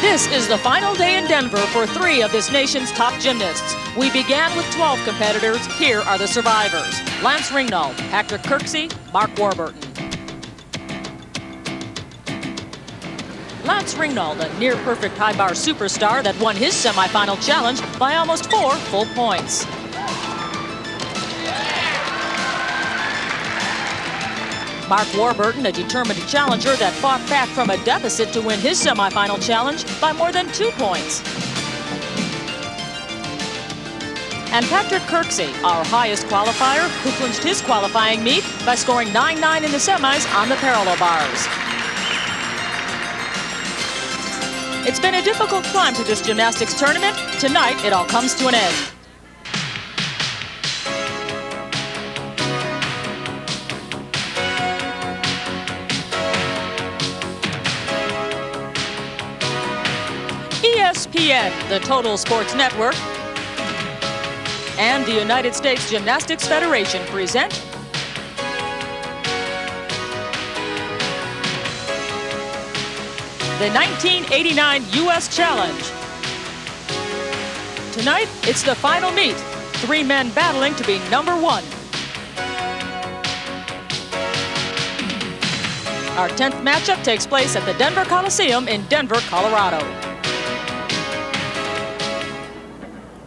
This is the final day in Denver for 3 of this nation's top gymnasts. We began with 12 competitors. Here are the survivors: Lance Ringnauld, Patrick Kirksey, Mark Warburton. Lance Ringnauld, a near-perfect high bar superstar that won his semifinal challenge by almost 4 full points. Mark Warburton, a determined challenger that fought back from a deficit to win his semifinal challenge by more than 2 points. And Patrick Kirksey, our highest qualifier, who clinched his qualifying meet by scoring 9-9 in the semis on the parallel bars. It's been a difficult climb to this gymnastics tournament. Tonight, it all comes to an end. ESPN, the Total Sports Network, and the United States Gymnastics Federation present the 1989 U.S. Challenge. Tonight, it's the final meet. 3 men battling to be #1. Our 10th matchup takes place at the Denver Coliseum in Denver, Colorado.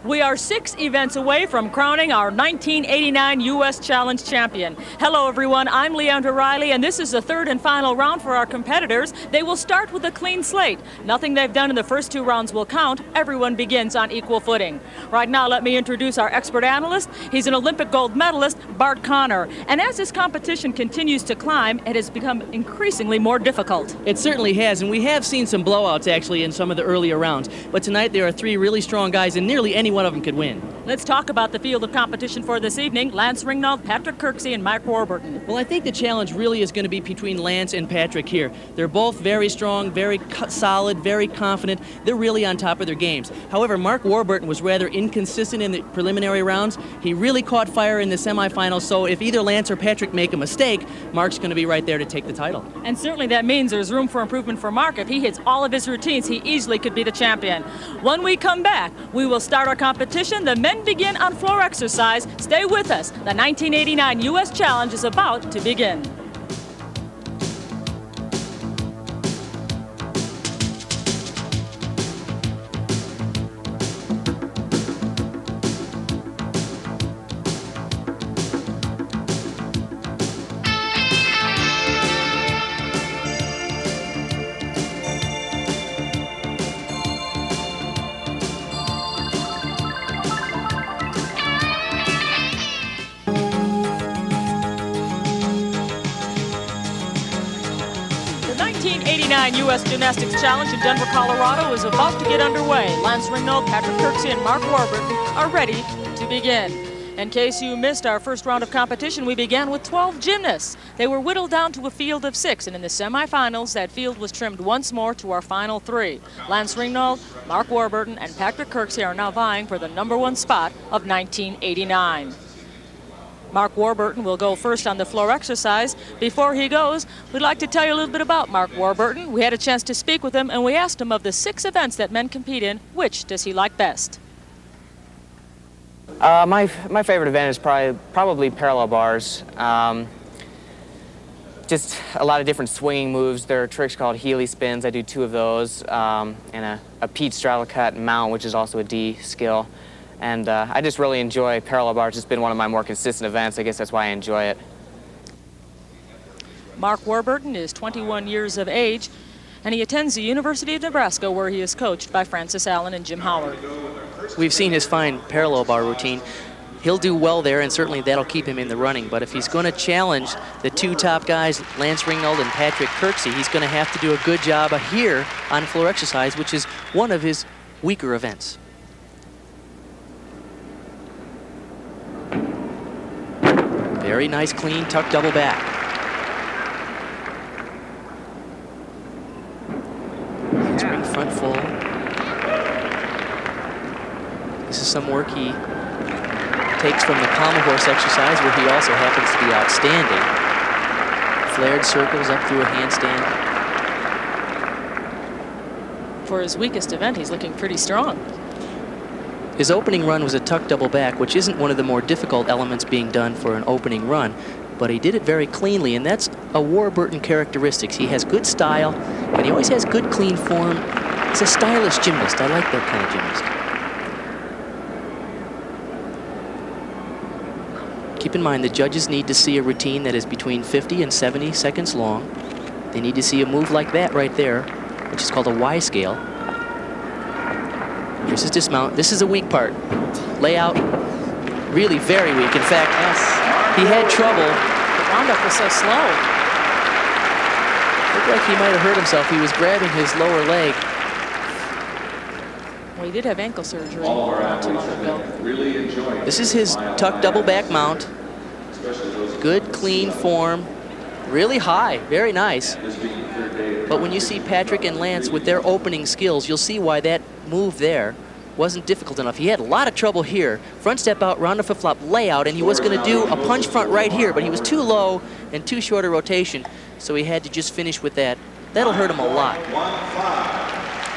We are 6 events away from crowning our 1989 U.S. Challenge champion. Hello, everyone. I'm Leandra Riley, and this is the 3rd and final round for our competitors. They will start with a clean slate. Nothing they've done in the first 2 rounds will count. Everyone begins on equal footing. Right now, let me introduce our expert analyst. He's an Olympic gold medalist, Bart Connor. And as this competition continues to climb, it has become increasingly more difficult. It certainly has, and we have seen some blowouts, actually, in some of the earlier rounds. But tonight, there are 3 really strong guys, and nearly any one of them could win. Let's talk about the field of competition for this evening. Lance Ringnauld, Patrick Kirksey, and Mark Warburton. Well, I think the challenge really is going to be between Lance and Patrick here. They're both very strong, very solid, very confident. They're really on top of their games. However, Mark Warburton was rather inconsistent in the preliminary rounds. He really caught fire in the semifinals, so if either Lance or Patrick make a mistake, Mark's going to be right there to take the title. And certainly that means there's room for improvement for Mark. If he hits all of his routines, he easily could be the champion. When we come back, we will start our competition. The men begin on floor exercise. Stay with us. The 1989 U.S. Challenge is about to begin. U.S. Gymnastics Challenge in Denver, Colorado is about to get underway. Lance Ringnauld, Patrick Kirksey, and Mark Warburton are ready to begin. In case you missed our first round of competition, we began with 12 gymnasts. They were whittled down to a field of 6, and in the semifinals, that field was trimmed once more to our final 3. Lance Ringnauld, Mark Warburton, and Patrick Kirksey are now vying for the #1 spot of 1989. Mark Warburton will go first on the floor exercise. Before he goes, we'd like to tell you a little bit about Mark Warburton. We had a chance to speak with him, and we asked him, of the 6 events that men compete in, which does he like best? My favorite event is probably parallel bars. Just a lot of different swinging moves. There are tricks called Healy spins. I do 2 of those, and a Pete straddle cut mount, which is also a D skill. And I just really enjoy parallel bars. It's been one of my more consistent events. I guess that's why I enjoy it. Mark Warburton is 21 years of age, and he attends the University of Nebraska, where he is coached by Francis Allen and Jim Howard. We've seen his fine parallel bar routine. He'll do well there, and certainly that'll keep him in the running. But if he's going to challenge the 2 top guys, Lance Ringnauld and Patrick Kirksey, he's going to have to do a good job here on floor exercise, which is one of his weaker events. Very nice, clean, tuck double back. Spring front full. This is some work he takes from the pommel horse exercise, where he also happens to be outstanding. Flared circles up through a handstand. for his weakest event, he's looking pretty strong. His opening run was a tuck double back, which isn't one of the more difficult elements being done for an opening run, but he did it very cleanly, and that's a Warburton characteristics. He has good style, and he always has good clean form. He's a stylish gymnast. I like that kind of gymnast. Keep in mind, the judges need to see a routine that is between 50 and 70 seconds long. They need to see a move like that right there, which is called a Y scale. Here's his dismount. This is a weak part. Layout, really very weak. In fact, yes, he had trouble. The roundup was so slow. Looked like he might have hurt himself. He was grabbing his lower leg. Well, he did have ankle surgery not too long ago. This is his tuck double back mount. Good, clean form. Really high, very nice. But when you see Patrick and Lance with their opening skills, you'll see why that move there wasn't difficult enough. He had a lot of trouble here. Front step out, round of flip-flop layout, and he was going to do a punch front right here, but he was too low and too short a rotation, so he had to just finish with that. That'll hurt him a lot.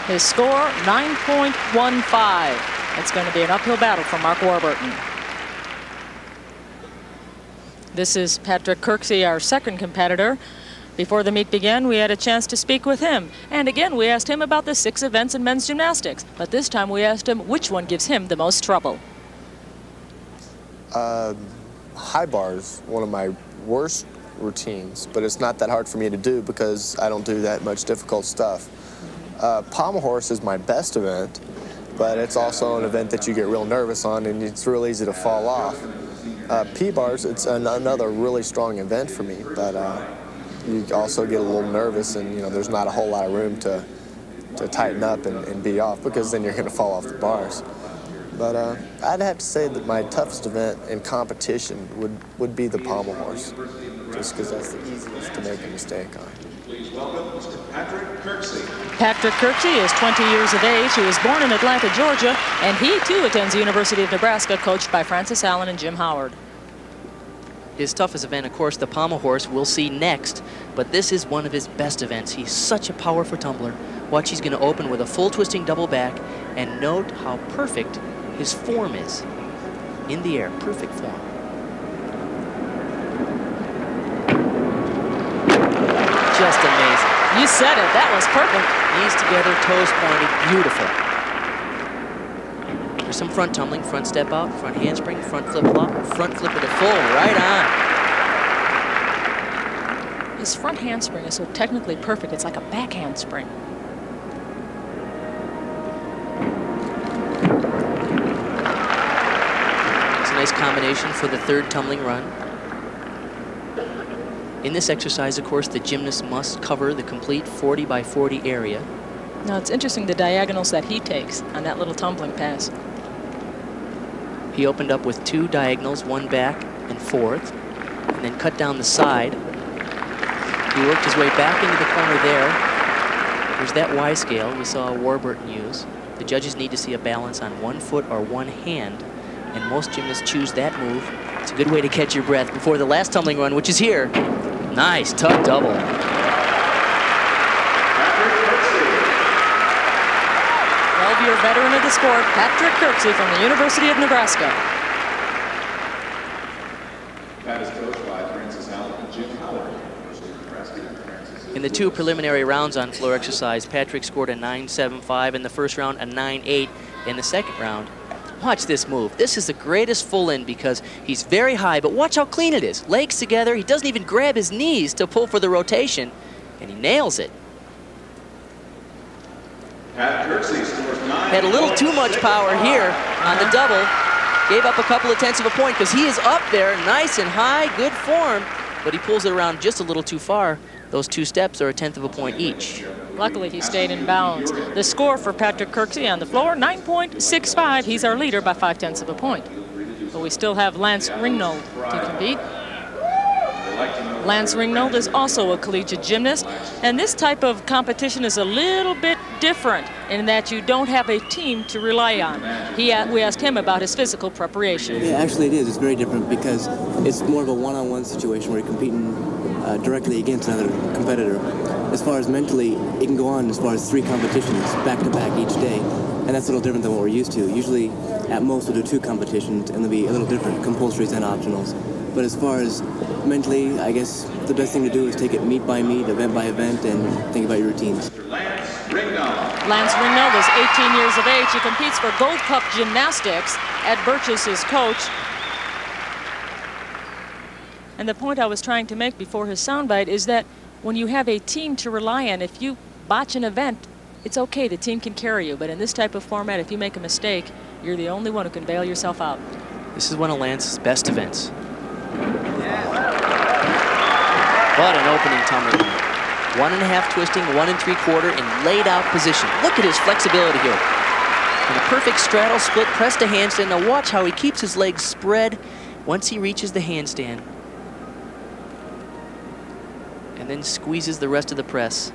His score, 9.15. It's going to be an uphill battle for Mark Warburton. This is Patrick Kirksey, our second competitor. Before the meet began, we had a chance to speak with him. And again, we asked him about the 6 events in men's gymnastics. But this time we asked him which one gives him the most trouble. High bars, one of my worst routines, but it's not that hard for me to do because I don't do that much difficult stuff. Pommel horse is my best event, but it's also an event that you get real nervous on and it's real easy to fall off. P-bars, it's another really strong event for me, but you also get a little nervous and, you know, there's not a whole lot of room to tighten up and be off because then you're going to fall off the bars. But I'd have to say that my toughest event in competition would be the pommel horse, just because that's the easiest to make a mistake on. Please welcome Mr. Patrick Kirksey. Patrick Kirksey is 20 years of age. He was born in Atlanta, Georgia, and he too attends the University of Nebraska, coached by Francis Allen and Jim Howard. His toughest event, of course, the pommel horse, we'll see next, but this is one of his best events. He's such a powerful tumbler. Watch, he's going to open with a full twisting double back, and note how perfect his form is. In the air, perfect form. Just amazing. You said it, that was perfect. Knees together, toes pointed, beautiful. There's some front tumbling, front step out, front handspring, front flip-flop, front flipper to full, right on. His front handspring is so technically perfect, it's like a back handspring. It's a nice combination for the third tumbling run. In this exercise, of course, the gymnast must cover the complete 40 by 40 area. Now, it's interesting the diagonals that he takes on that little tumbling pass. He opened up with 2 diagonals, 1 back and forth, and then cut down the side. He worked his way back into the corner there. There's that Y scale we saw Warburton use. The judges need to see a balance on 1 foot or 1 hand, and most gymnasts choose that move. It's a good way to catch your breath before the last tumbling run, which is here. Nice tuck double. 12-year veteran of the sport, Patrick Kirksey from the University of Nebraska. Pat is coached by Francis Allen and Jim Howard. In the 2 preliminary rounds on floor exercise, Patrick scored a 9.75 in the first round, a 9.8 in the second round. Watch this move. This is the greatest full in because he's very high, but watch how clean it is. Legs together, he doesn't even grab his knees to pull for the rotation, and he nails it. Pat Kirksey scores 9. Had a little too much power here on the double. Gave up a couple of tenths of a point because he is up there, nice and high, good form, but he pulls it around just a little too far. Those 2 steps are a tenth of a point each. Luckily, he stayed in bounds. The score for Patrick Kirksey on the floor, 9.65. He's our leader by 0.5 of a point. But we still have Lance Ringnold to compete. Lance Ringnold is also a collegiate gymnast, and this type of competition is a little bit different in that you don't have a team to rely on. We asked him about his physical preparation. Yeah, actually it is. It's very different because it's more of a one-on-one situation where you're competing directly against another competitor. as far as mentally, it can go on as far as 3 competitions back-to-back each day. And that's a little different than what we're used to. Usually, at most, we'll do 2 competitions, and they'll be a little different, compulsories and optionals. But as far as mentally, I guess the best thing to do is take it meet by meet, event by event, and think about your routines. Lance Ringnold is 18 years of age. He competes for Gold Cup Gymnastics. Ed Birch is his coach. And the point I was trying to make before his soundbite is that when you have a team to rely on, if you botch an event, it's okay, the team can carry you. But in this type of format, if you make a mistake, you're the only one who can bail yourself out. This is one of Lance's best events. But an opening tumbling. 1.5 twisting, 1 3/4 in laid out position. Look at his flexibility here. And a perfect straddle split, press to handstand. Now watch how he keeps his legs spread once he reaches the handstand. And then squeezes the rest of the press.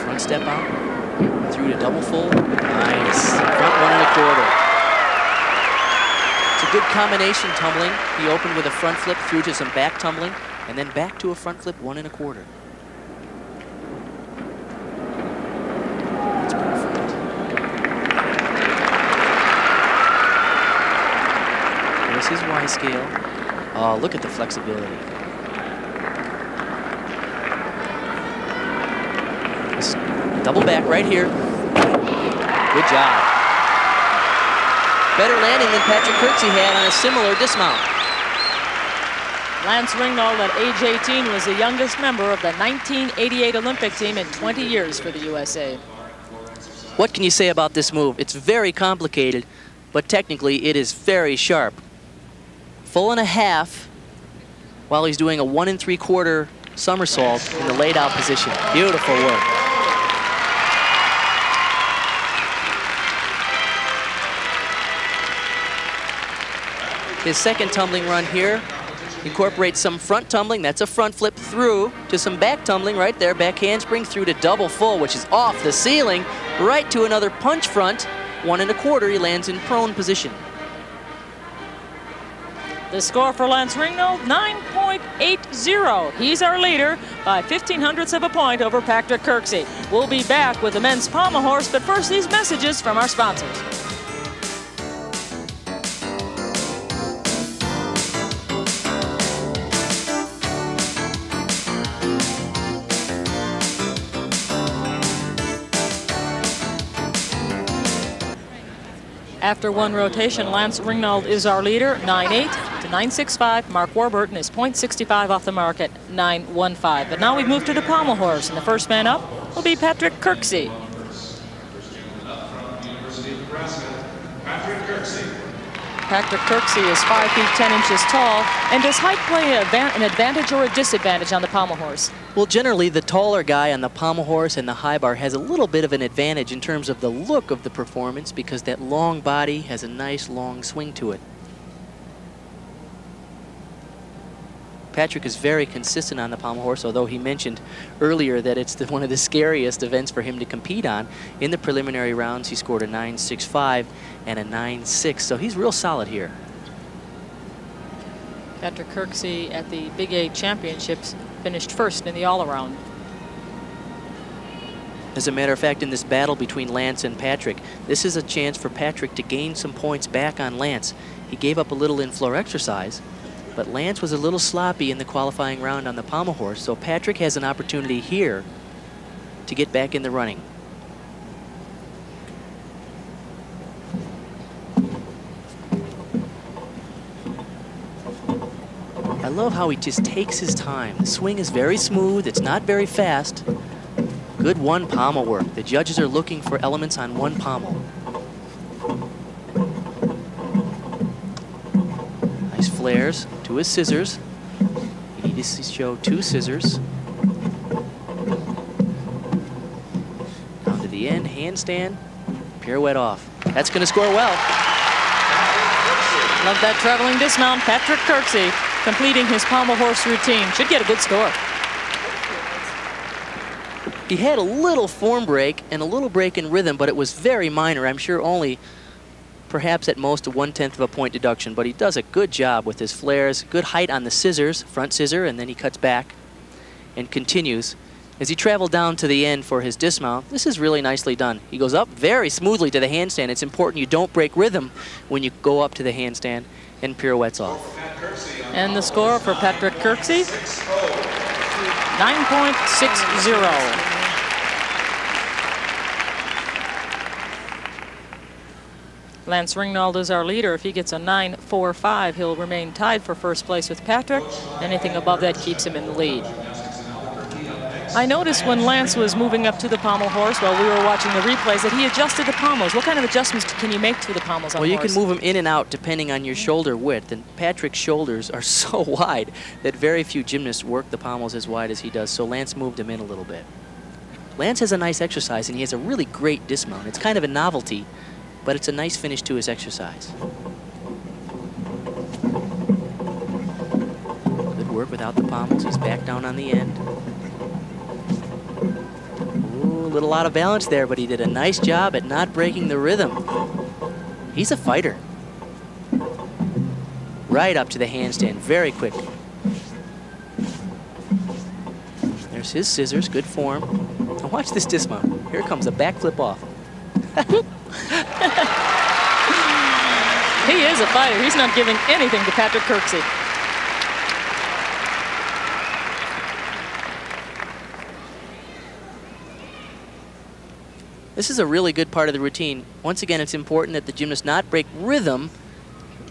Front step out, through to double full. Nice, front 1 1/4. It's a good combination tumbling. He opened with a front flip through to some back tumbling, and then back to a front flip 1 1/4. That's perfect. There's his Y scale. Oh, look at the flexibility. Double back right here. Good job. Better landing than Patrick Kirksey had on a similar dismount. Lance Ringnold at age 18 was the youngest member of the 1988 Olympic team in 20 years for the USA. What can you say about this move? It's very complicated, but technically it is very sharp. 1.5 while he's doing a 1 3/4 somersault in the laid out position. Beautiful work. His second tumbling run here incorporates some front tumbling. That's a front flip through to some back tumbling right there. Back handspring through to double full, which is off the ceiling, right to another punch front. 1 1/4, he lands in prone position. The score for Lance Ringnold, 9.80. He's our leader by 0.15 of a point over Patrick Kirksey. We'll be back with the men's pommel horse, but first these messages from our sponsors. After 1 rotation, Lance Ringnold is our leader, 9.8 to 9.65. Mark Warburton is 0.65 off the mark at 9.15. But now we move to the pommel horse, and the first man up will be Patrick Kirksey. Patrick Kirksey is 5 feet 10 inches tall. And does height play an advantage or a disadvantage on the pommel horse? Well, generally, the taller guy on the pommel horse and the high bar has a little bit of an advantage in terms of the look of the performance because that long body has a nice long swing to it. Patrick is very consistent on the pommel horse, although he mentioned earlier that it's one of the scariest events for him to compete on. In the preliminary rounds, he scored a 9.65 and a 9.6, so he's real solid here. Patrick Kirksey at the Big 8 Championships finished first in the all-around. As a matter of fact, in this battle between Lance and Patrick, this is a chance for Patrick to gain some points back on Lance. He gave up a little in floor exercise, but Lance was a little sloppy in the qualifying round on the pommel horse, so Patrick has an opportunity here to get back in the running. I love how he just takes his time. The swing is very smooth, it's not very fast. Good 1 pommel work. The judges are looking for elements on 1 pommel. Nice flares to his scissors. You need to show 2 scissors. Down to the end, handstand, pirouette off. That's going to score well. Love that traveling dismount. Patrick Kirksey completing his pommel horse routine. Should get a good score. He had a little form break and a little break in rhythm, but it was very minor. I'm sure only perhaps at most a 1/10 of a point deduction, but he does a good job with his flares, good height on the scissors, front scissor, and then he cuts back and continues. As he traveled down to the end for his dismount, this is really nicely done. He goes up very smoothly to the handstand. It's important you don't break rhythm when you go up to the handstand, and pirouettes off. And the score for Patrick Kirksey, 9.60. Lance Ringnauld is our leader. If he gets a 9.45, he'll remain tied for first place with Patrick. Anything above that keeps him in the lead. I noticed when Lance was moving up to the pommel horse while we were watching the replays that he adjusted the pommels. What kind of adjustments can you make to the pommels on Well, the you horse? can move them in and out depending on your shoulder width, and Patrick's shoulders are so wide that very few gymnasts work the pommels as wide as he does, so Lance moved him in a little bit. Lance has a nice exercise, and he has a really great dismount. It's kind of a novelty, but it's a nice finish to his exercise. Good work without the pommels. He's back down on the end. Ooh, a little out of balance there, but he did a nice job at not breaking the rhythm. He's a fighter. Right up to the handstand, very quickly. There's his scissors, good form. Now watch this dismount. Here comes a backflip off. He is a fighter. He's not giving anything to Patrick Kirksey. This is a really good part of the routine. Once again, it's important that the gymnast not break rhythm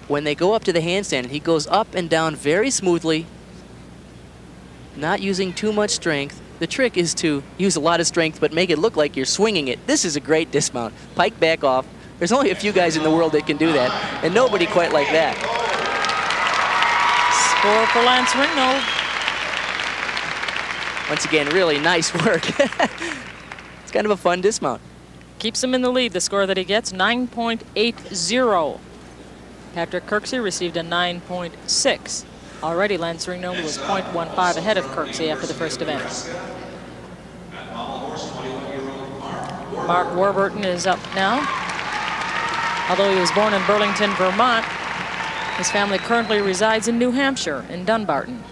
when they go up to the handstand. He goes up and down very smoothly, not using too much strength. The trick is to use a lot of strength but make it look like you're swinging it. This is a great dismount. Pike back off. There's only a few guys in the world that can do that, and nobody quite like that. Score for Lance Ringnauld. Once again, really nice work. It's kind of a fun dismount. Keeps him in the lead. The score that he gets, 9.80. Patrick Kirksey received a 9.6. Already, Lance Ringnauld was 0.15 ahead of Kirksey after the first event. Mark Warburton is up now. Although he was born in Burlington, Vermont, his family currently resides in New Hampshire, in Dunbarton.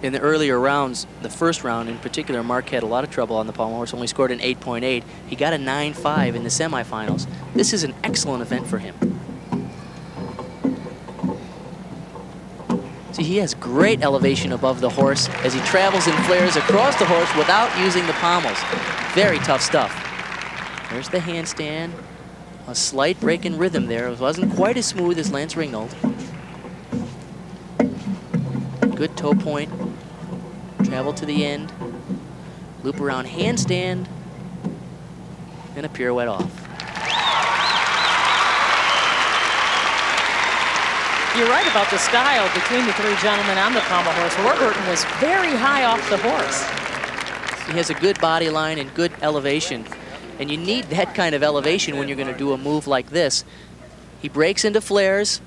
In the earlier rounds, the first round in particular, Mark had a lot of trouble on the pommel horse, only scored an 8.8. He got a 9.5 in the semifinals. This is an excellent event for him. See, he has great elevation above the horse as he travels and flares across the horse without using the pommels. Very tough stuff. There's the handstand. A slight break in rhythm there. It wasn't quite as smooth as Lance Ringnauld. Good toe point. Travel to the end. Loop around handstand. And a pirouette off. You're right about the style between the three gentlemen on the pommel horse. Warburton was very high off the horse. He has a good body line and good elevation. And you need that kind of elevation when you're going to do a move like this. He breaks into flares.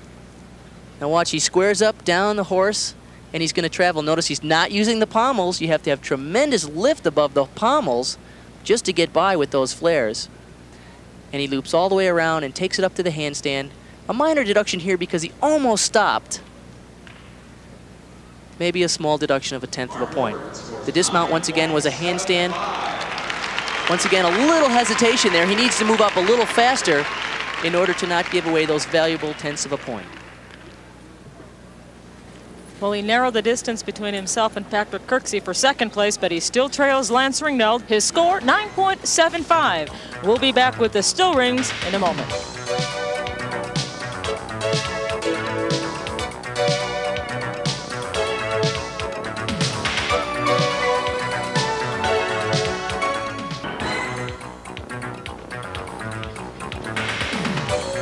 Now watch, he squares up down the horse, and he's going to travel. Notice he's not using the pommels. You have to have tremendous lift above the pommels just to get by with those flares. And he loops all the way around and takes it up to the handstand. A minor deduction here because he almost stopped. Maybe a small deduction of a 1/10 of a point. The dismount once again was a handstand. Once again, a little hesitation there. He needs to move up a little faster in order to not give away those valuable 1/10 of a point. Well, he narrowed the distance between himself and Patrick Kirksey for second place, but he still trails Lance Ringnauld. His score, 9.75. We'll be back with the still rings in a moment.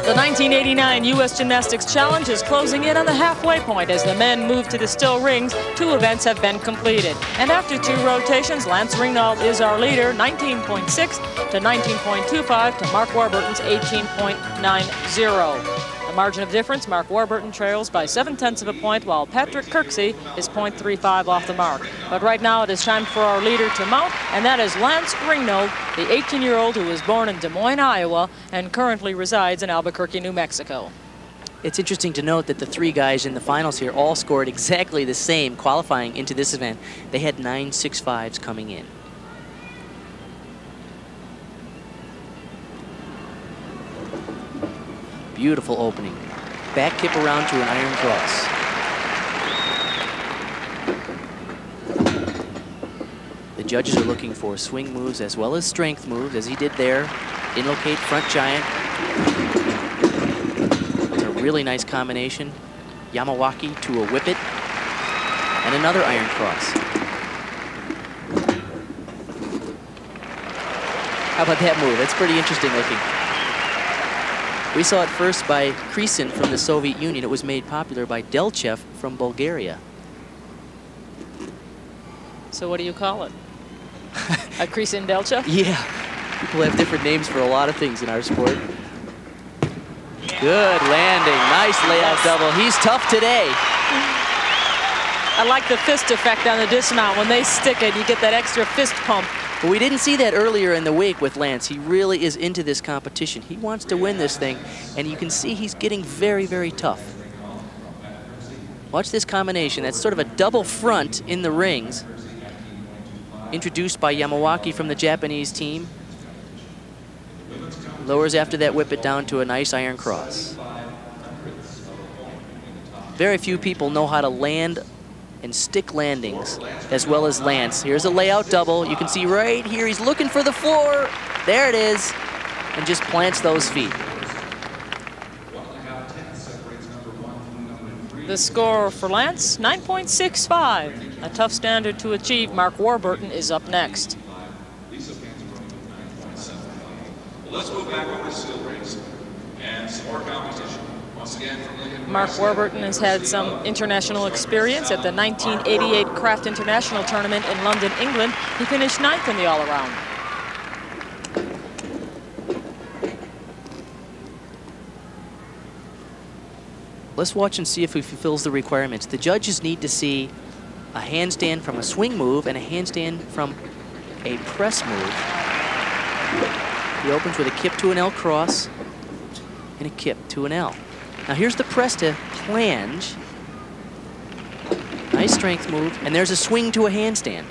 The 1989 U.S. Gymnastics Challenge is closing in on the halfway point as the men move to the still rings. 2 events have been completed. And after 2 rotations, Lance Ringnauld is our leader, 19.6 to 19.25 to Mark Warburton's 18.90. The The margin of difference, Mark Warburton trails by 7/10 of a point, while Patrick Kirksey is .35 off the mark. But right now it is time for our leader to mount, and that is Lance Ringnold, the 18-year-old who was born in Des Moines, Iowa, and currently resides in Albuquerque, New Mexico. It's interesting to note that the three guys in the finals here all scored exactly the same qualifying into this event. They had 9.65s coming in. Beautiful opening. Back kip around to an iron cross. The judges are looking for swing moves as well as strength moves, as he did there. In-locate front giant. It's a really nice combination. Yamawaki to a whippet. And another iron cross. How about that move? That's pretty interesting looking. We saw it first by Kresin from the Soviet Union. It was made popular by Delchev from Bulgaria. So what do you call it? A Kresin Delchev? Yeah, people have different names for a lot of things in our sport. Good landing, nice layout double. He's tough today. I like the fist effect on the dismount. When they stick it, you get that extra fist pump. But we didn't see that earlier in the week with Lance. He really is into this competition. He wants to win this thing, and you can see he's getting very, very tough. Watch this combination. That's sort of a double front in the rings, introduced by Yamawaki from the Japanese team. Lowers after that whip it down to a nice iron cross. Very few people know how to land and stick landings as well as Lance. Here's a layout double. You can see right here, he's looking for the floor. There it is, and just plants those feet. The score for Lance, 9.65. A tough standard to achieve. Mark Warburton is up next. Let's go back over to still race and some more competition. Once again, Mark Warburton has had some international experience at the 1988 Kraft International Tournament in London, England. He finished 9th in the all-around. Let's watch and see if he fulfills the requirements. The judges need to see a handstand from a swing move and a handstand from a press move. He opens with a kip to an L cross and a kip to an L. Now here's the press to plange. Nice strength move, and there's a swing to a handstand.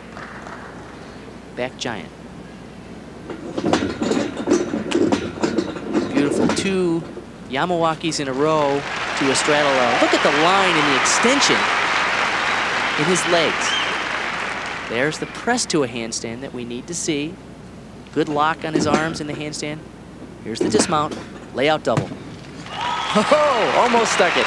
Back giant. Beautiful, 2 Yamawakis in a row to a straddle L. Look at the line and the extension in his legs. There's the press to a handstand that we need to see. Good lock on his arms in the handstand. Here's the dismount, layout double. Oh, almost stuck it.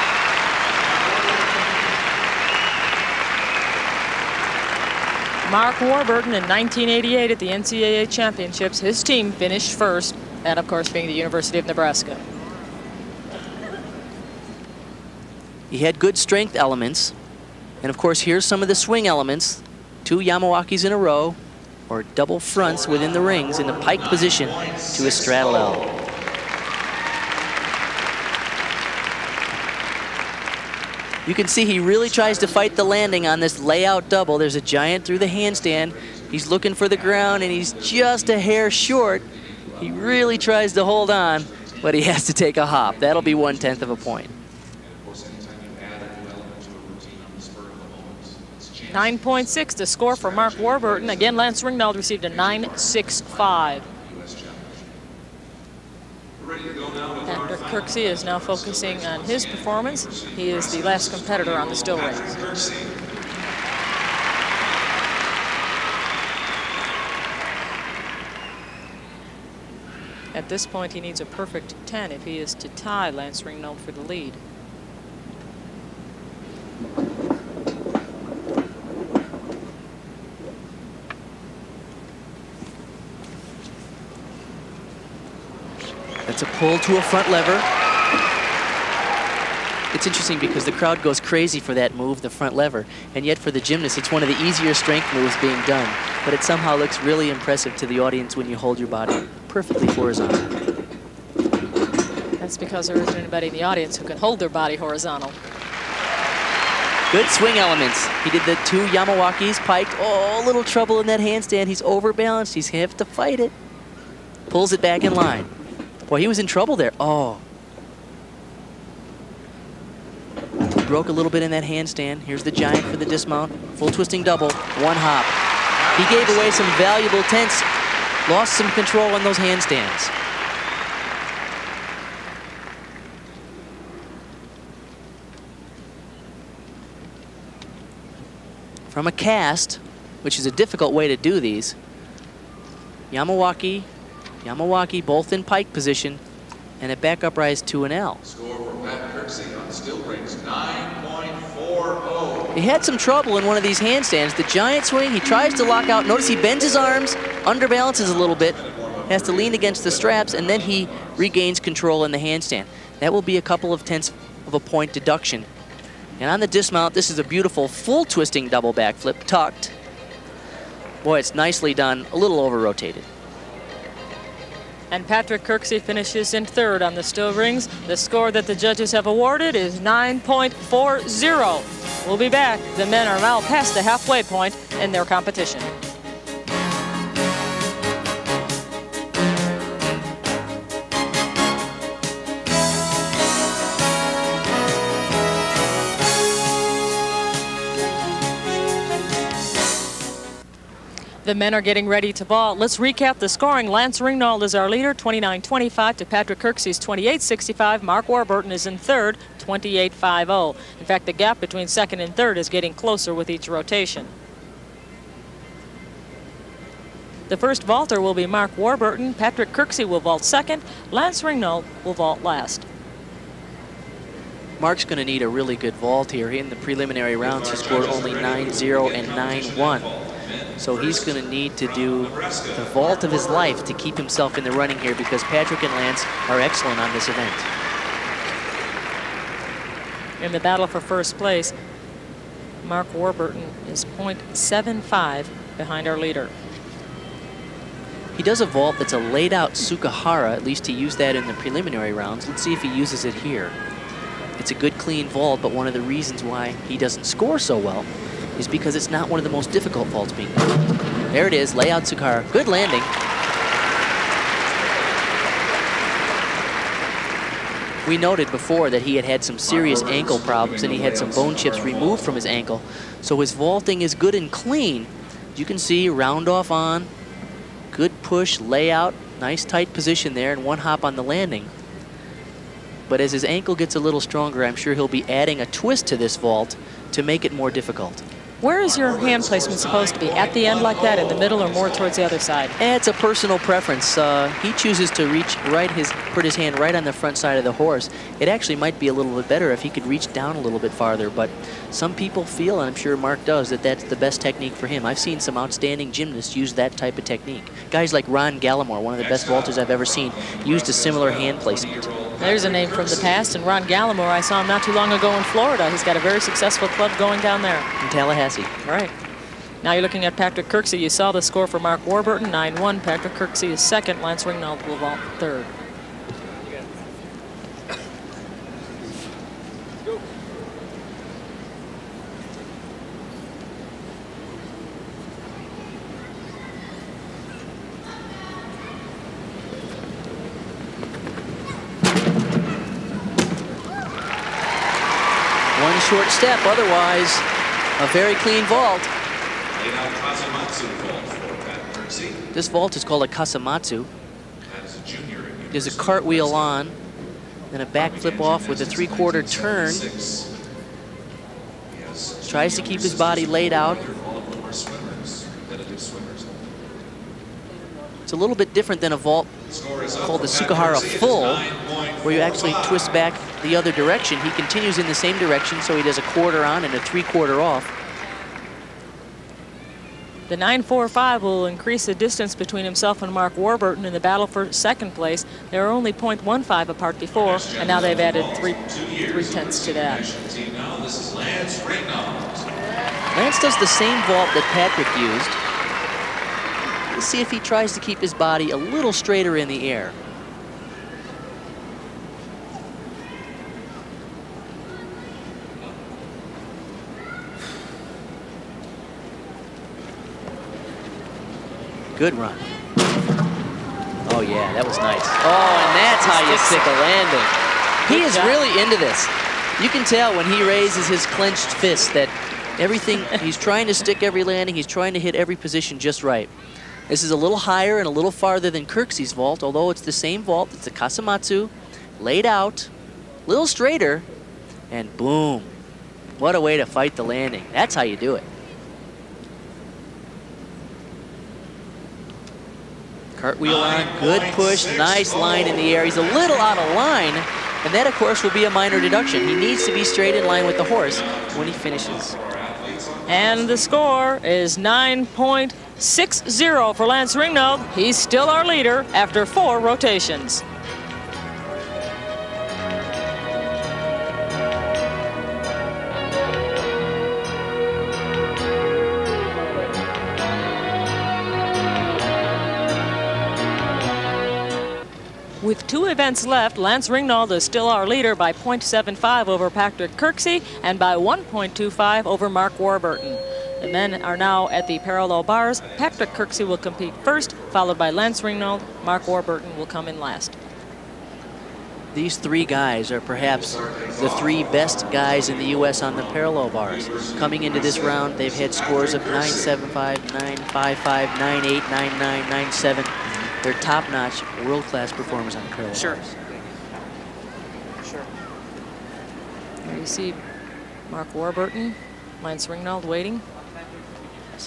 Mark Warburton in 1988 at the NCAA Championships. His team finished first, and of course being the University of Nebraska. He had good strength elements. And of course, here's some of the swing elements. 2 Yamawakis in a row, or double fronts within the rings in the pike position to a straddle L. You can see he really tries to fight the landing on this layout double. There's a giant through the handstand. He's looking for the ground, and he's just a hair short. He really tries to hold on, but he has to take a hop. That'll be 1/10 of a point. 9.6 to score for Mark Warburton. Again, Lance Ringnold received a 9.65. Patrick Kirksey is now focusing on his performance. He is the last competitor on the still rings. At this point, he needs a perfect 10 if he is to tie Lance Ringnold for the lead. That's a pull to a front lever. It's interesting because the crowd goes crazy for that move, the front lever, and yet for the gymnast, it's one of the easier strength moves being done, but it somehow looks really impressive to the audience when you hold your body perfectly horizontal. That's because there isn't anybody in the audience who can hold their body horizontal. Good swing elements. He did the 2 Yamawakis, piked. Oh, a little trouble in that handstand. He's overbalanced. He's going to have to fight it. Pulls it back in line. Boy, he was in trouble there. Oh. He broke a little bit in that handstand. Here's the giant for the dismount. Full twisting double, 1 hop. He gave away some valuable tenths. Lost some control on those handstands. From a cast, which is a difficult way to do these, Yamawaki, both in pike position, and a back uprise to an L. Score for Pat Kirksey on still rings 9.40. He had some trouble in one of these handstands. The giant swing, he tries to lock out. Notice he bends his arms, underbalances a little bit, has to lean against the straps, and then he regains control in the handstand. That will be a couple of tenths of a point deduction. And on the dismount, this is a beautiful full twisting double backflip, tucked. Boy, it's nicely done, a little over-rotated. And Patrick Kirksey finishes in 3rd on the still rings. The score that the judges have awarded is 9.40. We'll be back. The men are now past the halfway point in their competition. The men are getting ready to vault. Let's recap the scoring. Lance Ringnauld is our leader, 29-25 to Patrick Kirksey's 28-65. Mark Warburton is in 3rd, 28-50. In fact, the gap between 2nd and 3rd is getting closer with each rotation. The first vaulter will be Mark Warburton. Patrick Kirksey will vault 2nd. Lance Ringnauld will vault last. Mark's going to need a really good vault here. In the preliminary rounds, he scored only 9-0 and 9-1. So he's going to need to do the vault of his life to keep himself in the running here, because Patrick and Lance are excellent on this event. In the battle for first place, Mark Warburton is 0.75 behind our leader. He does a vault that's a laid out Sukahara. At least he used that in the preliminary rounds. Let's see if he uses it here. It's a good clean vault, but one of the reasons why he doesn't score so well is because it's not one of the most difficult vaults being done. There it is, layout Sukahara. Good landing. We noted before that he had had some serious ankle problems and he had some bone chips removed from his ankle. So his vaulting is good and clean. You can see round off on, good push, layout, nice tight position there, and 1 hop on the landing. But as his ankle gets a little stronger, I'm sure he'll be adding a twist to this vault to make it more difficult. Where is your hand placement supposed to be? At the end like that, in the middle, or more towards the other side? It's a personal preference. He chooses to reach put his hand right on the front side of the horse. It actually might be a little bit better if he could reach down a little bit farther, but some people feel, and I'm sure Mark does, that that's the best technique for him. I've seen some outstanding gymnasts use that type of technique. Guys like Ron Gallimore, one of the best vaulters I've ever seen, used a similar hand placement. There's a name from the past, and Ron Gallimore, I saw him not too long ago in Florida. He's got a very successful club going down there. In Tallahassee. Right. Now you're looking at Patrick Kirksey. You saw the score for Mark Warburton, 9-1. Patrick Kirksey is 2nd. Lance Ringnauld will vault 3rd. One short step, otherwise a very clean vault. This vault is called a Kasamatsu. There's a cartwheel on, then a backflip off with a 3/4 turn. Tries to keep his body laid out. It's a little bit different than a vault called the Sukahara Full, where you actually twist back the other direction. He continues in the same direction, so he does a 1/4 on and a 3/4 off. The 9.45 will increase the distance between himself and Mark Warburton in the battle for 2nd place. They were only 0.15 apart before, and now they've added 3/10 to that. Lance does the same vault that Patrick used. Let's see if he tries to keep his body a little straighter in the air. Good run. Oh, yeah, that was nice. Oh, and that's how you stick a landing. He is really into this. You can tell when he raises his clenched fist that everything, he's trying to stick every landing, he's trying to hit every position just right. This is a little higher and a little farther than Kirksey's vault, although it's the same vault. It's the Kasamatsu, laid out, a little straighter, and boom. What a way to fight the landing. That's how you do it. Cartwheel on, good push, nice line in the air. He's a little out of line, and that, of course, will be a minor deduction. He needs to be straight in line with the horse when he finishes. And the score is 9.60 for Lance Ringnold. He's still our leader after 4 rotations. With 2 events left, Lance Ringnold is still our leader by 0.75 over Patrick Kirksey and by 1.25 over Mark Warburton. The men are now at the parallel bars. Patrick Kirksey will compete first, followed by Lance Ringnold. Mark Warburton will come in last. These 3 guys are perhaps the 3 best guys in the U.S. on the parallel bars. Coming into this round, they've had scores of 9.75, 9.55, 9.8, 9.9, 9.7. They're top-notch, world-class performers on the parallel bars. Sure. There you see Mark Warburton, Lance Ringnold waiting.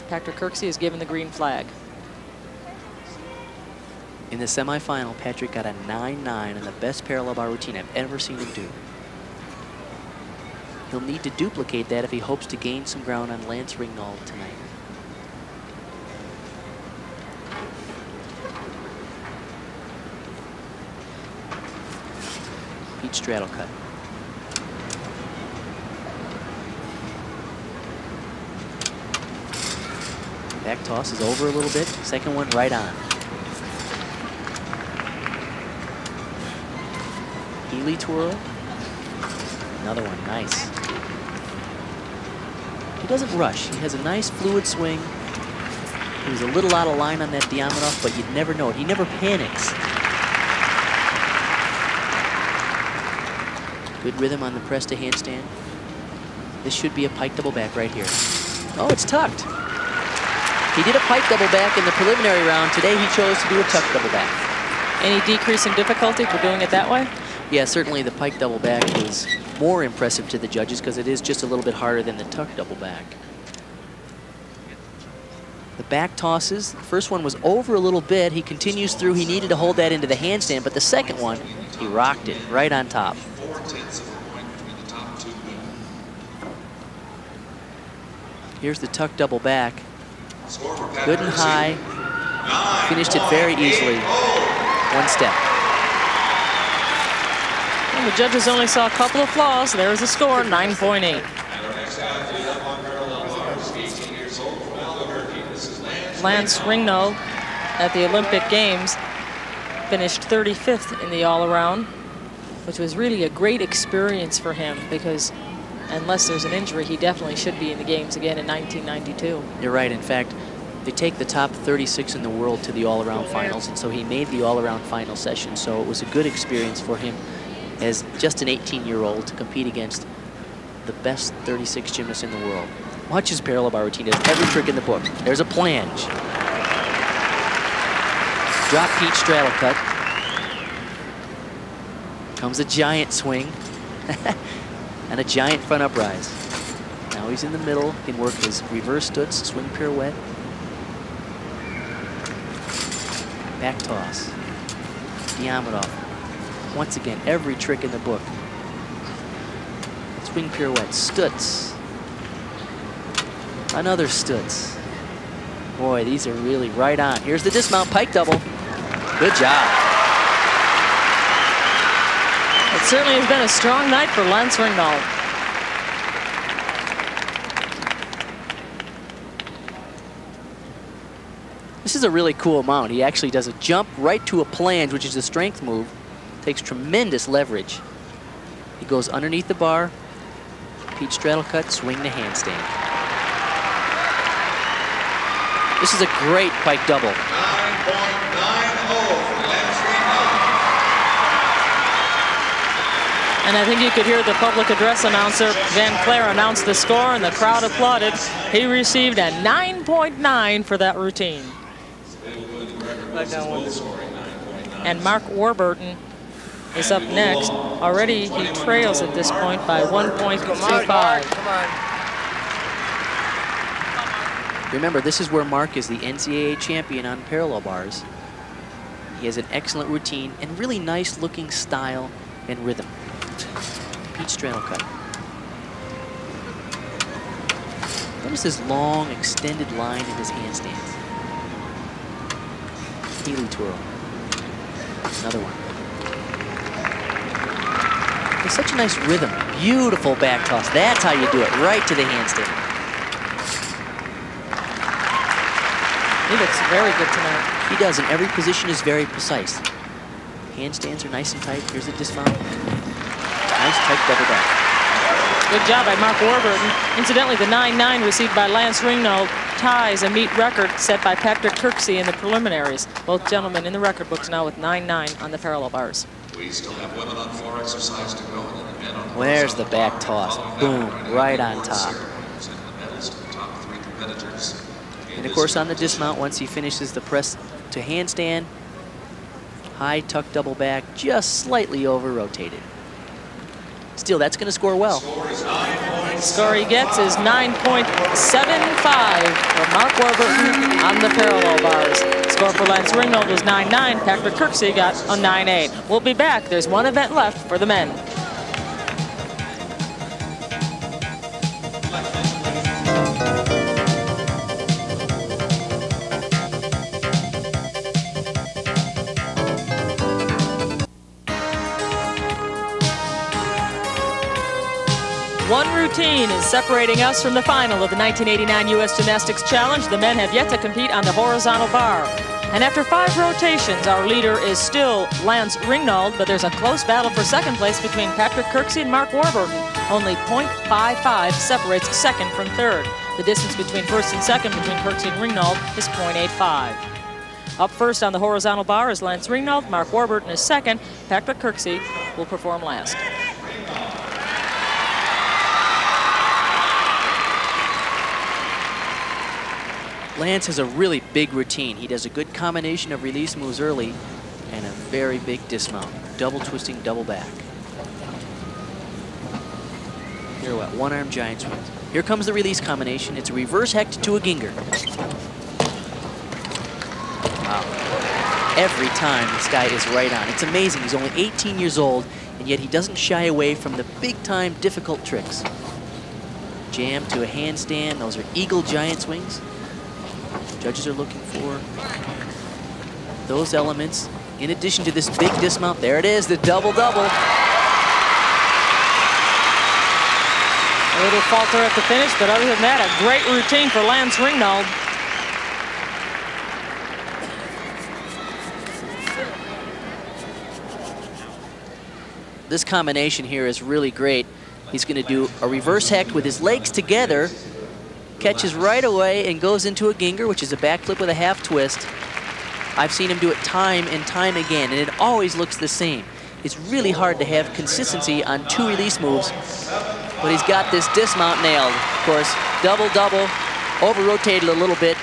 Patrick Kirksey is given the green flag. In the semifinal, Patrick got a 9.9 in the best parallel bar routine I've ever seen him do. He'll need to duplicate that if he hopes to gain some ground on Lance Ringnold tonight. Pete straddle cut. Back toss is over a little bit. Second one right on. Healy twirl. Another one, nice. He doesn't rush. He has a nice fluid swing. He was a little out of line on that Diamondov, but you'd never know it. He never panics. Good rhythm on the press to handstand. This should be a pike double back right here. Oh, it's tucked. He did a pike double back in the preliminary round. Today he chose to do a tuck double back. Any decrease in difficulty for doing it that way? Yeah, certainly the pike double back is more impressive to the judges because it is just a little bit harder than the tuck double back. The back tosses, the first one was over a little bit. He continues through. He needed to hold that into the handstand, but the second one, he rocked it right on top. Here's the tuck double back. Good and high. Finished it very easily. One step. And the judges only saw a couple of flaws. There's the score, 9.8. Lance Ringnold at the Olympic Games finished 35th in the all-around, which was really a great experience for him because unless there's an injury, he definitely should be in the games again in 1992. You're right. In fact, they take the top 36 in the world to the all-around finals, and so he made the all-around final session. So it was a good experience for him as just an 18-year-old to compete against the best 36 gymnasts in the world. Watch his parallel bar routine. Does every trick in the book. There's a plunge. Drop Pete straddle cut. Comes a giant swing. And a giant front uprise. Now he's in the middle. He can work his reverse stutz, swing pirouette. Back toss. Diamondov. Once again, every trick in the book. Swing pirouette, stutz. Another stutz. Boy, these are really right on. Here's the dismount pike double. Good job. It certainly has been a strong night for Lance Ringnold. This is a really cool mount. He actually does a jump right to a plunge, which is a strength move. Takes tremendous leverage. He goes underneath the bar. Pete straddle cut, swing to handstand. This is a great pike double. 9.90 for Lance Ringgold. And I think you could hear the public address announcer, Van Clare, announce the score, and the crowd applauded. He received a 9.9 for that routine. And Mark Warburton is up next. Already he trails at this point by 1.25. Remember, this is where Mark is the NCAA champion on parallel bars. He has an excellent routine and really nice looking style and rhythm. Peach straddle cut. Notice his long, extended line in his handstands. Healy twirl. Another one. It's such a nice rhythm. Beautiful back toss. That's how you do it, right to the handstand. He looks very good tonight. He does, and every position is very precise. Handstands are nice and tight. Here's a dismount. Nice tight double back. Good job by Mark Warburton. Incidentally, the 9.9 received by Lance Ringgold ties a meet record set by Patrick Kirksey in the preliminaries. Both gentlemen in the record books now with 9.9 on the parallel bars. We still have women on floor exercise to go, and the men on Where's the back toss? Boom, right on top. And of course on the dismount, once he finishes the press to handstand, high tuck double back, just slightly over rotated. Still, that's going to score well. The score he gets is 9.75 for Mark Warburton on the parallel bars. The score for Lance Ringgold was 9.9. Patrick Kirksey got a 9.8. We'll be back. There's one event left for the men. One routine is separating us from the final of the 1989 U.S. Gymnastics Challenge. The men have yet to compete on the horizontal bar. And after 5 rotations, our leader is still Lance Ringgold, but there's a close battle for second place between Patrick Kirksey and Mark Warburton. Only 0.55 separates second from third. The distance between first and second between Kirksey and Ringgold is 0.85. Up first on the horizontal bar is Lance Ringgold. Mark Warburton is second. Patrick Kirksey will perform last. Lance has a really big routine. He does a good combination of release moves early and a very big dismount. Double twisting, double back. Pirouette, one arm giant swings. Here comes the release combination. It's a reverse hecht to a ginger. Wow. Every time this guy is right on. It's amazing. He's only 18 years old, and yet he doesn't shy away from the big time difficult tricks. Jam to a handstand. Those are eagle giant swings. Judges are looking for those elements. In addition to this big dismount, there it is, the double-double. A little falter at the finish, but other than that, a great routine for Lance Ringgold. This combination here is really great. He's going to do a reverse hecht with his legs together, catches right away and goes into a ginger, which is a backflip with a half twist. I've seen him do it time and time again, and it always looks the same. It's really hard to have consistency on 2 release moves, but he's got this dismount nailed. Of course, double-double, over-rotated a little bit.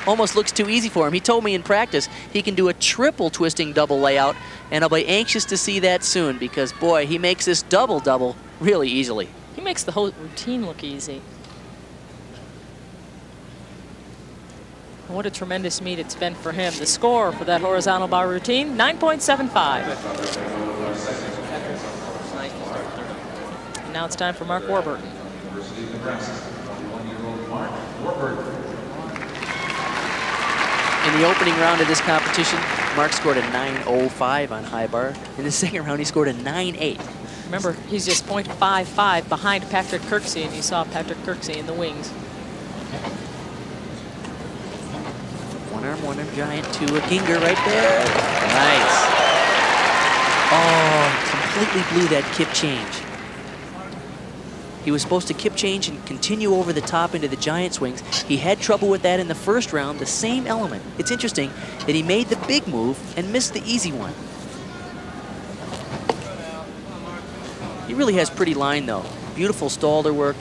Almost looks too easy for him. He told me in practice he can do a triple twisting double layout, and I'll be anxious to see that soon because, boy, he makes this double-double really easily. He makes the whole routine look easy. What a tremendous meet it's been for him. The score for that horizontal bar routine, 9.75. And now it's time for Mark Warburton. In the opening round of this competition, Mark scored a 9.05 on high bar. In the second round, he scored a 9.8. Remember, he's just 0.55 behind Patrick Kirksey, and you saw Patrick Kirksey in the wings. One arm giant to a ginger right there. Nice. Oh, completely blew that kip change. He was supposed to kip change and continue over the top into the giant swings. He had trouble with that in the first round, the same element. It's interesting that he made the big move and missed the easy one. He really has pretty line though. Beautiful Stalder work.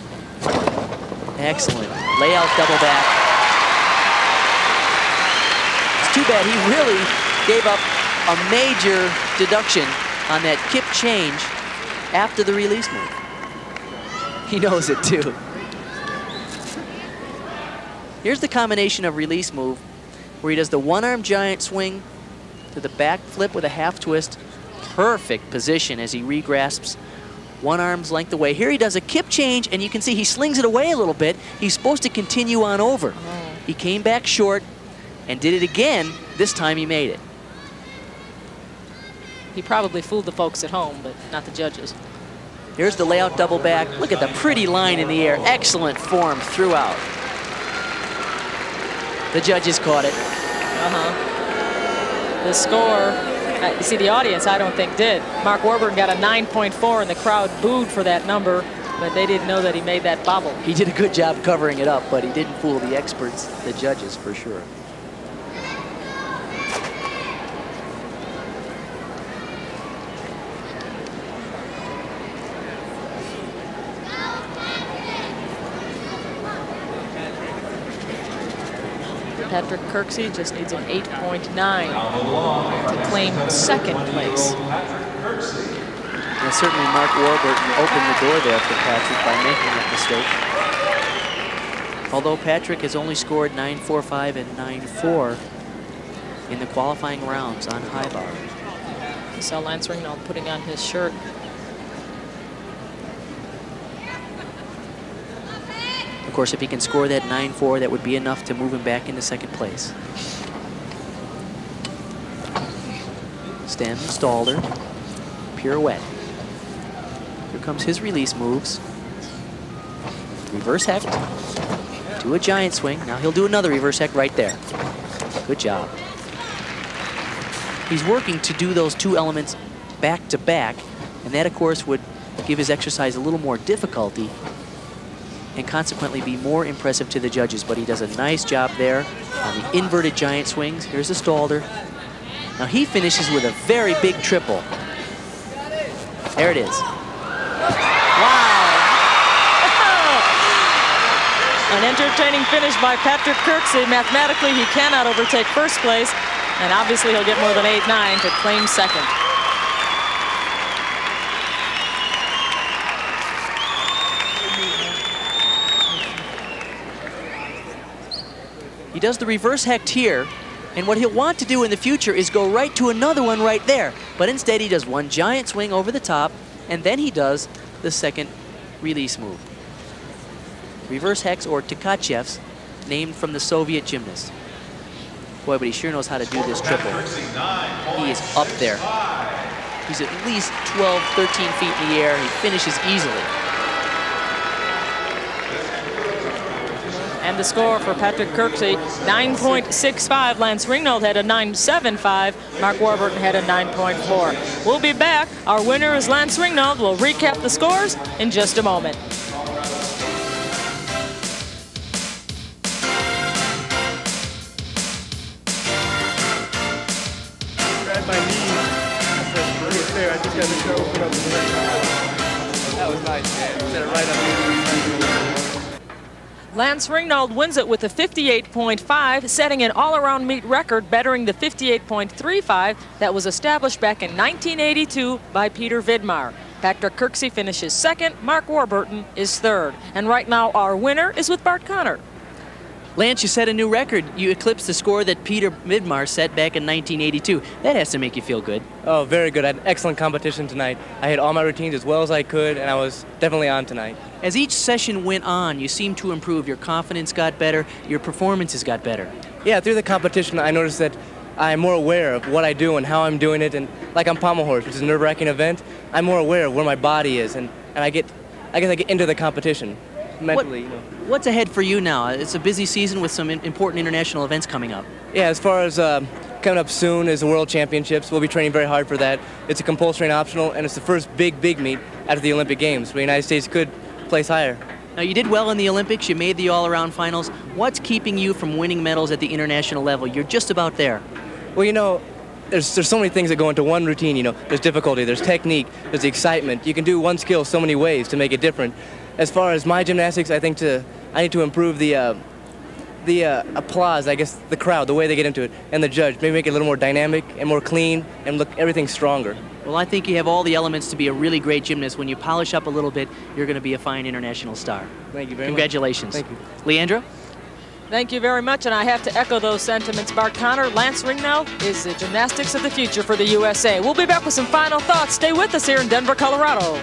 Excellent. Layout double back. It's too bad he really gave up a major deduction on that kip change after the release move. He knows it too. Here's the combination of release move where he does the one-arm giant swing to the back flip with a half twist. Perfect position as he re-grasps one arm's length away. Here he does a kip change, and you can see he slings it away a little bit. He's supposed to continue on over. He came back short and did it again. This time he made it. He probably fooled the folks at home, but not the judges. Here's the layout double back. Look at the pretty line in the air. Excellent form throughout. The judges caught it. The score, you see the audience I don't think did. Mark Warburton got a 9.4 and the crowd booed for that number, but they didn't know that he made that bobble. He did a good job covering it up, but he didn't fool the experts, the judges, for sure. Patrick Kirksey just needs an 8.9 to claim second place. Yeah, certainly Mark Warburton opened the door there for Patrick by making that mistake. Although Patrick has only scored 9.45 and 9.4 in the qualifying rounds on high bar. You saw Lance Ringnauld putting on his shirt. Of course, if he can score that 9.4, that would be enough to move him back into second place. Stem, Stalder, pirouette. Here comes his release moves. Reverse hecht to a giant swing. Now he'll do another reverse hecht right there. Good job. He's working to do those two elements back to back, and that, of course, would give his exercise a little more difficulty and consequently be more impressive to the judges. But he does a nice job there on the inverted giant swings. Here's the Stalder. Now he finishes with a very big triple. There it is. Wow. An entertaining finish by Patrick Kirksey. Mathematically, he cannot overtake first place, and obviously he'll get more than 8.9 to claim second. He does the reverse hecht here, and what he'll want to do in the future is go right to another one right there. But instead he does one giant swing over the top, and then he does the second release move. Reverse hexts, or Tkachevs, named from the Soviet gymnast. Boy, but he sure knows how to do this triple. He is up there. He's at least 12, 13 feet in the air. He finishes easily. And the score for Patrick Kirksey, 9.65. Lance Ringnauld had a 9.75. Mark Warburton had a 9.4. We'll be back. Our winner is Lance Ringnauld. We'll recap the scores in just a moment. That was nice, man. Set it right up. Lance Ringnauld wins it with a 58.5, setting an all-around meet record, bettering the 58.35 that was established back in 1982 by Peter Vidmar. Patrick Kirksey finishes second, Mark Warburton is third. And right now our winner is with Bart Connor. Lance, you set a new record. You eclipsed the score that Peter Vidmar set back in 1982. That has to make you feel good. Oh, very good. I had excellent competition tonight. I hit all my routines as well as I could, and I was definitely on tonight. As each session went on, you seemed to improve. Your confidence got better. Your performances got better. Yeah, through the competition, I noticed that I'm more aware of what I do and how I'm doing it. And like on Pommel horse, which is a nerve-wracking event, I'm more aware of where my body is, and I guess I get into the competition mentally. You know. What's ahead for you now? It's a busy season with some important international events coming up. Yeah, as far as coming up soon is the World Championships. We'll be training very hard for that. It's a compulsory and optional, and it's the first big meet after the Olympic Games, where the United States could place higher. Now, you did well in the Olympics. You made the all-around finals. What's keeping you from winning medals at the international level? You're just about there. Well, you know, there's so many things that go into one routine. You know, there's difficulty, there's technique, there's the excitement. You can do one skill so many ways to make it different. As far as my gymnastics, I think I need to improve the applause, I guess, the crowd, the way they get into it, and the judge. Maybe make it a little more dynamic and more clean and look everything stronger. Well, I think you have all the elements to be a really great gymnast. When you polish up a little bit, you're going to be a fine international star. Thank you very Congratulations. much. Thank you. Leandra? Thank you very much, and I have to echo those sentiments. Bart Connor, Lance Ringnell is the gymnastics of the future for the USA. We'll be back with some final thoughts. Stay with us here in Denver, Colorado.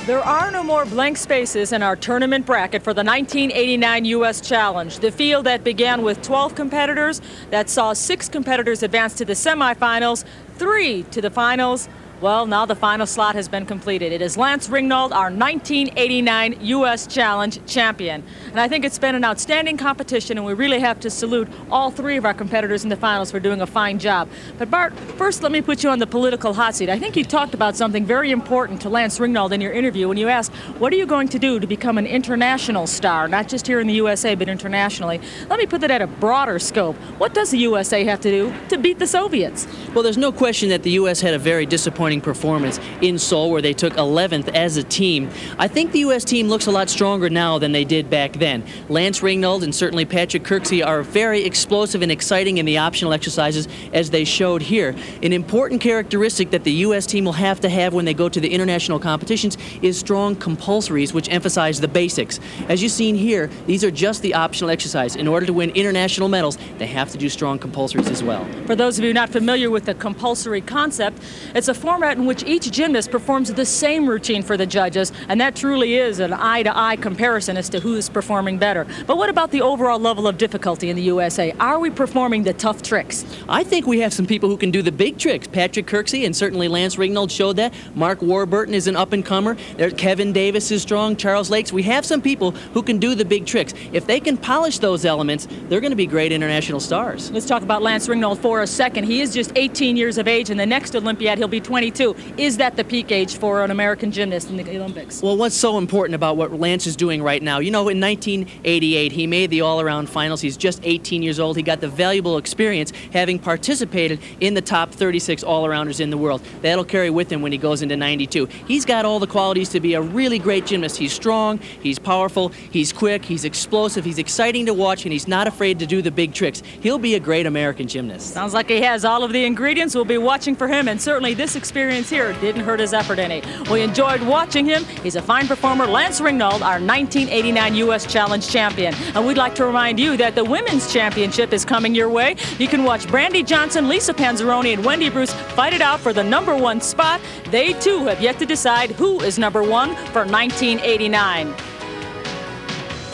There are no more blank spaces in our tournament bracket for the 1989 U.S. Challenge. The field that began with 12 competitors, that saw 6 competitors advance to the semifinals, 3 to the finals. Well, now the final slot has been completed. It is Lance Ringnell, our 1989 U.S. Challenge champion. And I think it's been an outstanding competition, and we really have to salute all 3 of our competitors in the finals for doing a fine job. But Bart, first let me put you on the political hot seat. I think you talked about something very important to Lance Ringnell in your interview when you asked, what are you going to do to become an international star, not just here in the USA, but internationally? Let me put that at a broader scope. What does the USA have to do to beat the Soviets? Well, there's no question that the U.S. had a very disappointing performance in Seoul, where they took 11th as a team. I think the U.S. team looks a lot stronger now than they did back then. Lance Ringnell and certainly Patrick Kirksey are very explosive and exciting in the optional exercises, as they showed here. An important characteristic that the U.S. team will have to have when they go to the international competitions is strong compulsories, which emphasize the basics. As you've seen here, these are just the optional exercise. In order to win international medals, they have to do strong compulsories as well. For those of you not familiar with the compulsory concept, it's a format in which each gymnast performs the same routine for the judges, and that truly is an eye-to-eye comparison as to who's performing better. But what about the overall level of difficulty in the USA? Are we performing the tough tricks? I think we have some people who can do the big tricks. Patrick Kirksey and certainly Lance Ringnell showed that. Mark Warburton is an up-and-comer. Kevin Davis is strong. Charles Lakes. We have some people who can do the big tricks. If they can polish those elements, they're going to be great international stars. Let's talk about Lance Ringnell for a second. He is just 18 years of age, and the next Olympiad he'll be 22. Is that the peak age for an American gymnast in the Olympics? Well, what's so important about what Lance is doing right now? You know, in 1988, he made the all-around finals. He's just 18 years old. He got the valuable experience having participated in the top 36 all-arounders in the world. That'll carry with him when he goes into 92. He's got all the qualities to be a really great gymnast. He's strong, he's powerful, he's quick, he's explosive, he's exciting to watch, and he's not afraid to do the big tricks. He'll be a great American gymnast. Sounds like he has all of the ingredients. We'll be watching for him, and certainly this experience here didn't hurt his effort any. We enjoyed watching him. He's a fine performer. Lance Ringnell, our 1989 U.S. Challenge champion. And we'd like to remind you that the Women's Championship is coming your way. You can watch Brandy Johnson, Lisa Panzeroni, and Wendy Bruce fight it out for the #1 spot. They, too, have yet to decide who is #1 for 1989.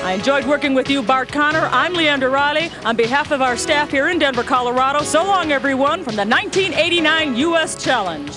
I enjoyed working with you, Bart Connor. I'm Leandra Riley. On behalf of our staff here in Denver, Colorado, so long, everyone, from the 1989 U.S. Challenge.